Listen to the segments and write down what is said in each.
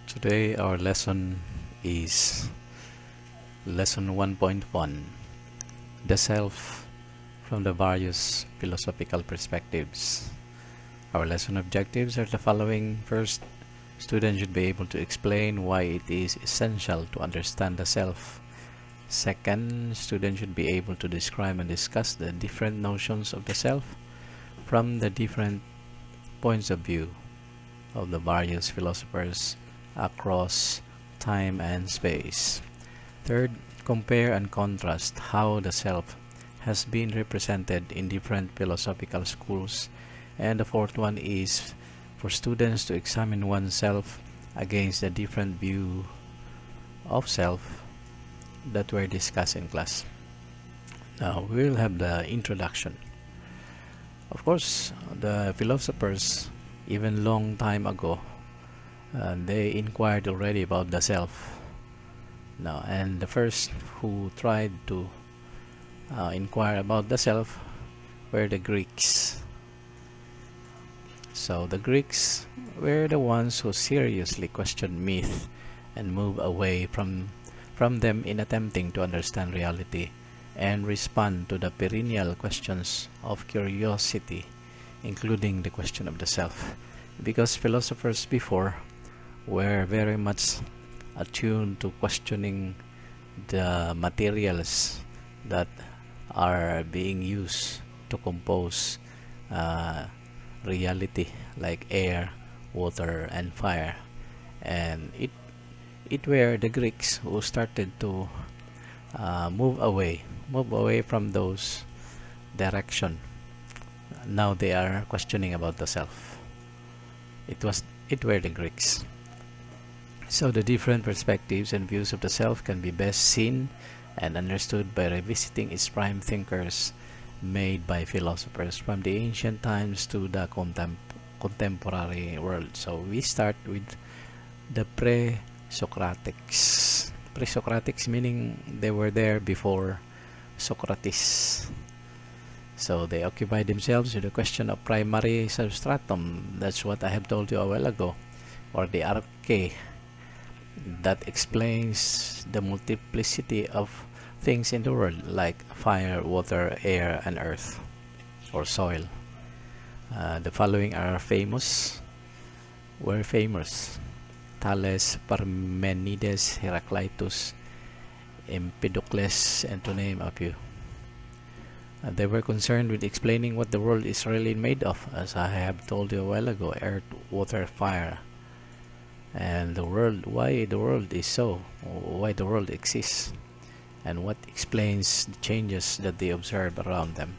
Today our lesson is lesson 1.1, the self from the various philosophical perspectives. Our lesson objectives are the following. First, students should be able to explain why it is essential to understand the self. Second, students should be able to describe and discuss the different notions of the self from the different points of view of the various philosophers across time and space. Third, compare and contrast how the self has been represented in different philosophical schools. And the fourth one is for students to examine oneself against the different view of self that were discussed in class. Now we'll have the introduction. Of course, the philosophers, even long time ago, they inquired already about the self. Now, and the first who tried to inquire about the self were the Greeks. So the Greeks were the ones who seriously questioned myth and moved away from them in attempting to understand reality and respond to the perennial questions of curiosity, including the question of the self. Because philosophers before were very much attuned to questioning the materials that are being used to compose reality, like air, water, and fire. And it were the Greeks who started to move away from those direction. Now they are questioning about the self. It were the Greeks. So the different perspectives and views of the self can be best seen and understood by revisiting its prime thinkers made by philosophers from the ancient times to the contemporary world. So we start with the pre-Socratics. Pre-Socratics meaning they were there before Socrates. So they occupied themselves with the question of primary substratum. That's what I have told you a while ago. Or the arche, that explains the multiplicity of things in the world, like fire, water, air, and earth, or soil. The following were famous: Thales, Parmenides, Heraclitus, Empedocles, and to name a few. They were concerned with explaining what the world is really made of, as I have told you a while ago: earth, water, fire, and the world, why the world is so, why the world exists, and what explains the changes that they observe around them.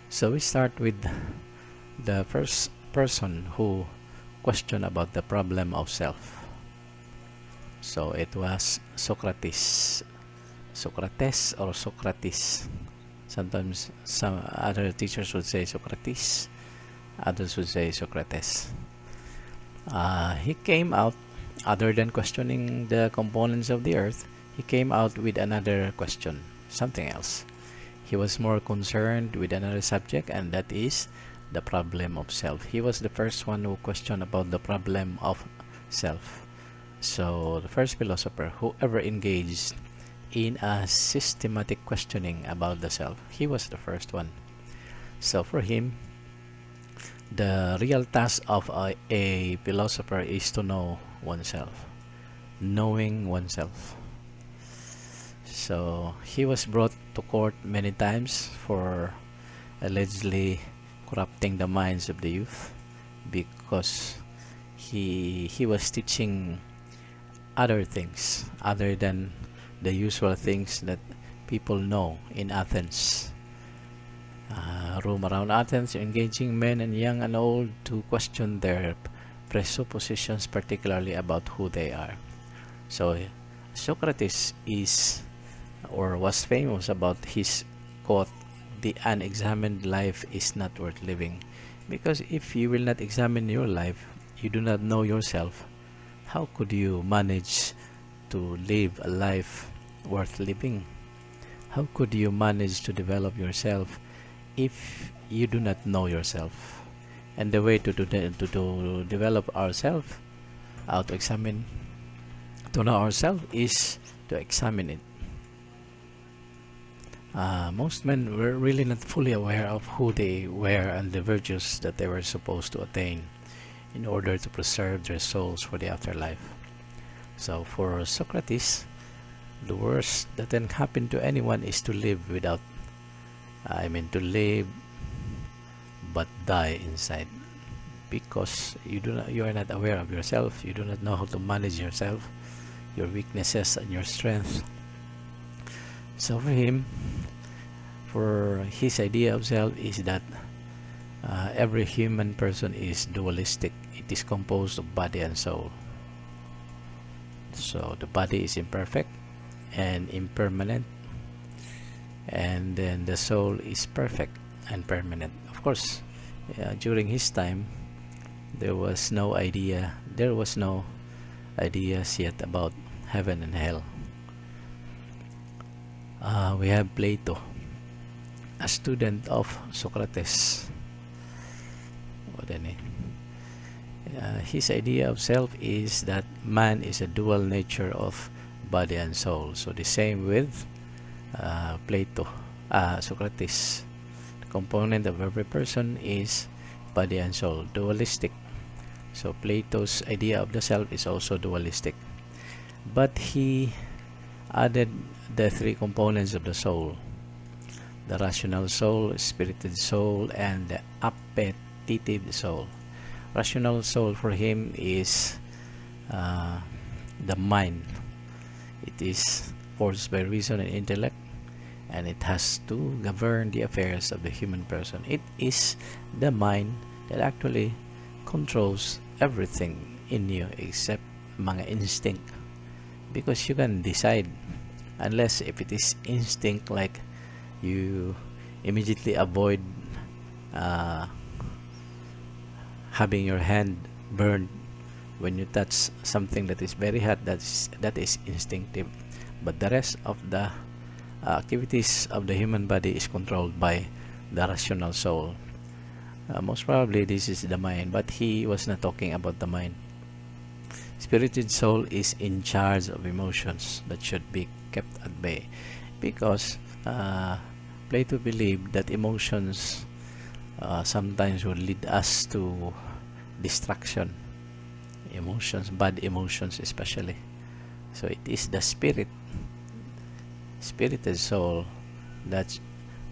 So we start with the first person who questioned about the problem of self. So it was Socrates. Socrates or Socrates. Sometimes some other teachers would say Socrates, others would say Socrates. He came out, other than questioning the components of the earth, he came out with another question, something else. He was more concerned with another subject, and that is the problem of self. He was the first one who questioned about the problem of self. So the first philosopher who ever engaged in a systematic questioning about the self, he was the first one. So for him, the real task of a philosopher is to know oneself, knowing oneself. So he was brought to court many times for allegedly corrupting the minds of the youth, because he was teaching other things other than the usual things that people know in Athens. Roam around Athens, engaging men and young and old to question their presuppositions, particularly about who they are. So Socrates is, or was famous about his quote, "The unexamined life is not worth living." Because if you will not examine your life, you do not know yourself, how could you manage to live a life worth living? How could you manage to develop yourself if you do not know yourself? And the way to develop ourselves How to examine, to know ourselves is to examine it. Most men were really not fully aware of who they were and the virtues that they were supposed to attain in order to preserve their souls for the afterlife. So for Socrates, the worst that can happen to anyone is to live without, to live but die inside, because you are not aware of yourself. You do not know how to manage yourself, your weaknesses and your strength. So for his idea of self is that every human person is dualistic. It is composed of body and soul. So the body is imperfect and impermanent, and then the soul is perfect and permanent. Of course, during his time, there was no ideas yet about heaven and hell. We have Plato, a student of Socrates. His idea of self is that man is a dual nature of body and soul. So the same with Socrates. The component of every person is body and soul, dualistic. So Plato's idea of the self is also dualistic. But he added the three components of the soul: the rational soul, spirited soul, and the appetitive soul. Rational soul for him is the mind. It is forced by reason and intellect, and it has to govern the affairs of the human person. It is the mind that actually controls everything in you except mga instinct, because you can decide, unless if it is instinct, like you immediately avoid having your hand burned when you touch something that is very hot. That is instinctive. But the rest of the activities of the human body is controlled by the rational soul. Most probably this is the mind, but he was not talking about the mind. Spirited soul is in charge of emotions that should be kept at bay, because Plato believed that emotions sometimes will lead us to distraction. Emotions, bad emotions especially. So it is the spirited soul that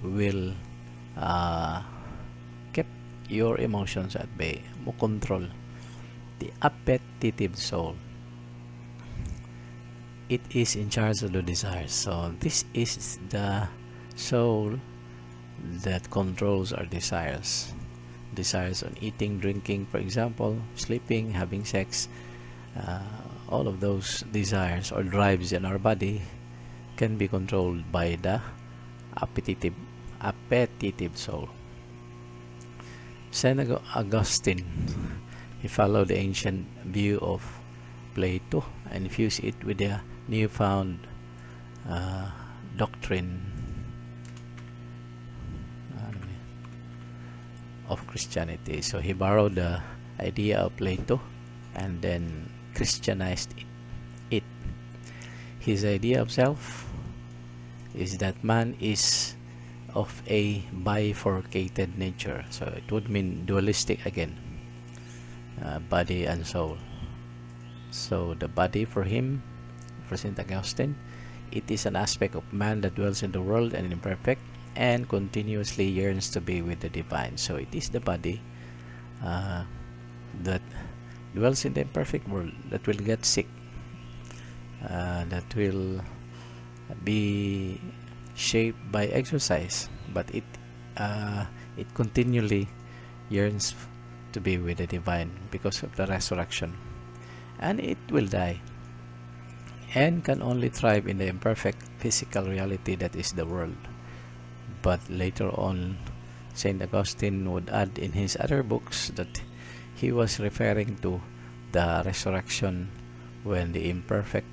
will keep your emotions at bay, mo control. The appetitive soul, it is in charge of the desires. So this is the soul that controls our desires on eating, drinking, for example, sleeping, having sex. All of those desires or drives in our body can be controlled by the appetitive soul. Saint Augustine, he followed the ancient view of Plato and fused it with the newfound doctrine of Christianity. So he borrowed the idea of Plato and then Christianized it. His idea of self is that man is of a bifurcated nature. So it would mean dualistic again, body and soul. So the body for him, for St. Augustine, it is an aspect of man that dwells in the world and imperfect and continuously yearns to be with the divine. So it is the body that dwells in the imperfect world, that will get sick, that will be shaped by exercise, but it continually yearns to be with the divine because of the resurrection, and it will die and can only thrive in the imperfect physical reality that is the world. But later on, St. Augustine would add in his other books that he was referring to the resurrection, when the imperfect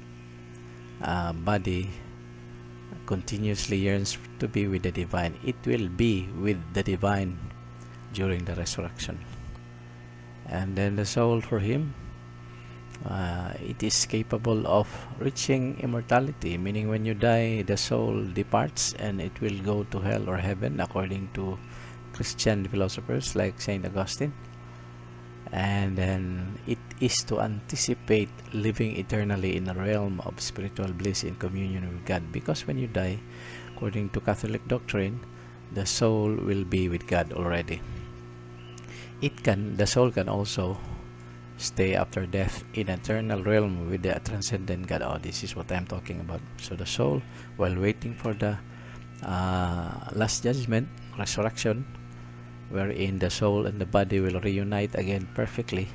body continuously yearns to be with the divine. It will be with the divine during the resurrection. And then the soul for him, It is capable of reaching immortality, meaning when you die, the soul departs and it will go to hell or heaven, according to Christian philosophers like Saint Augustine. And then it is to anticipate living eternally in a realm of spiritual bliss in communion with God, because when you die, according to Catholic doctrine, the soul will be with God already. The soul can also stay after death in eternal realm with the transcendent God. Oh, this is what I'm talking about. So the soul, while waiting for the last judgment, resurrection, wherein the soul and the body will reunite again perfectly,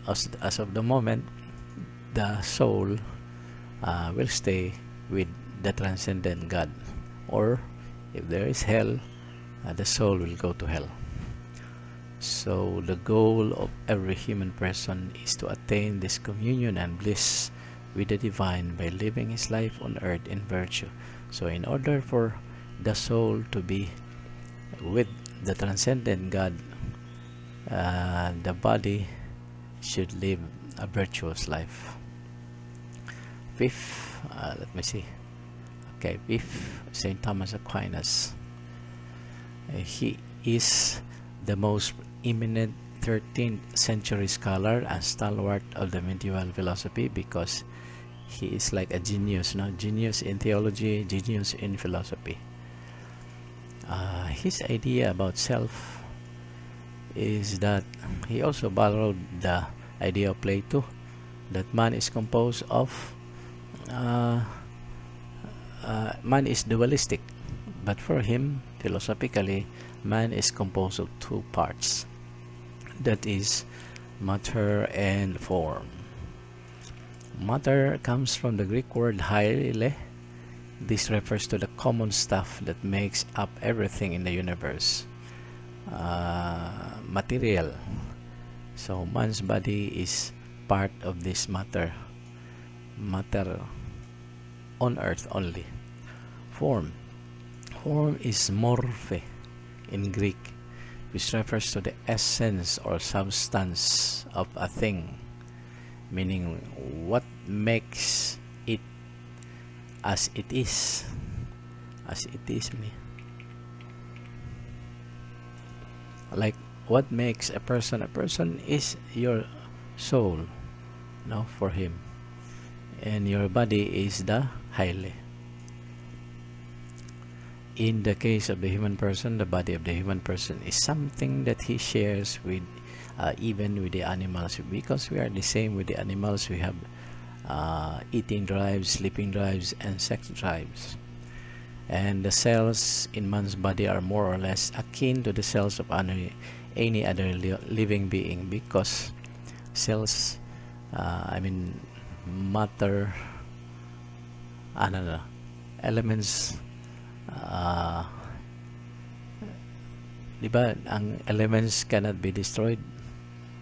as of the moment, the soul will stay with the transcendent God. Or if there is hell, the soul will go to hell. So the goal of every human person is to attain this communion and bliss with the divine by living his life on earth in virtue. So in order for the soul to be with the transcendent God, the body should live a virtuous life. Fifth, let me see. Okay, fifth, Saint Thomas Aquinas. He is the most eminent 13th century scholar and stalwart of the medieval philosophy, because he is like a genius, genius in theology, genius in philosophy. His idea about self is that he also borrowed the idea of Plato, that man is composed of man is dualistic, but for him, philosophically, man is composed of two parts, that is matter and form. Matter comes from the Greek word hyle. This refers to the common stuff that makes up everything in the universe, material. So man's body is part of this matter on earth only. Form is morphe in Greek, which refers to the essence or substance of a thing, meaning what makes it as it is. Like what makes a person is your soul, for him, and your body is the hyle. In the case of the human person, the body of the human person is something that he shares with, even with the animals, because we are the same with the animals. We have eating drives, sleeping drives, and sex drives. And the cells in man's body are more or less akin to the cells of any other living being, because cells, matter, elements, diba, ang elements cannot be destroyed,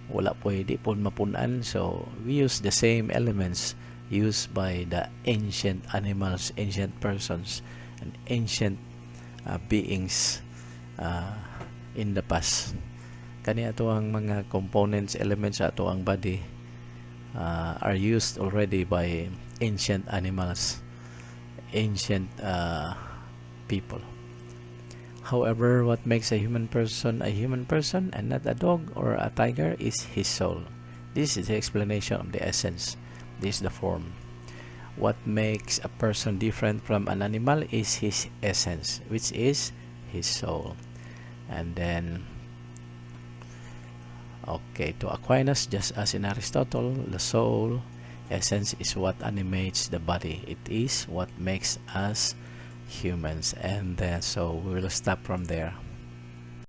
wala pwede pon mapunan. So we use the same elements used by the ancient animals, ancient persons, and ancient beings in the past. Kani ato ang mga components, elements sa ato ang body are used already by ancient animals, ancient people. However, what makes a human person and not a dog or a tiger is his soul. This is the explanation of the essence. This is the form. What makes a person different from an animal is his essence, which is his soul. And then, to Aquinas, just as in Aristotle, the soul, essence, is what animates the body. It is what makes us humans. And then, so we will stop from there.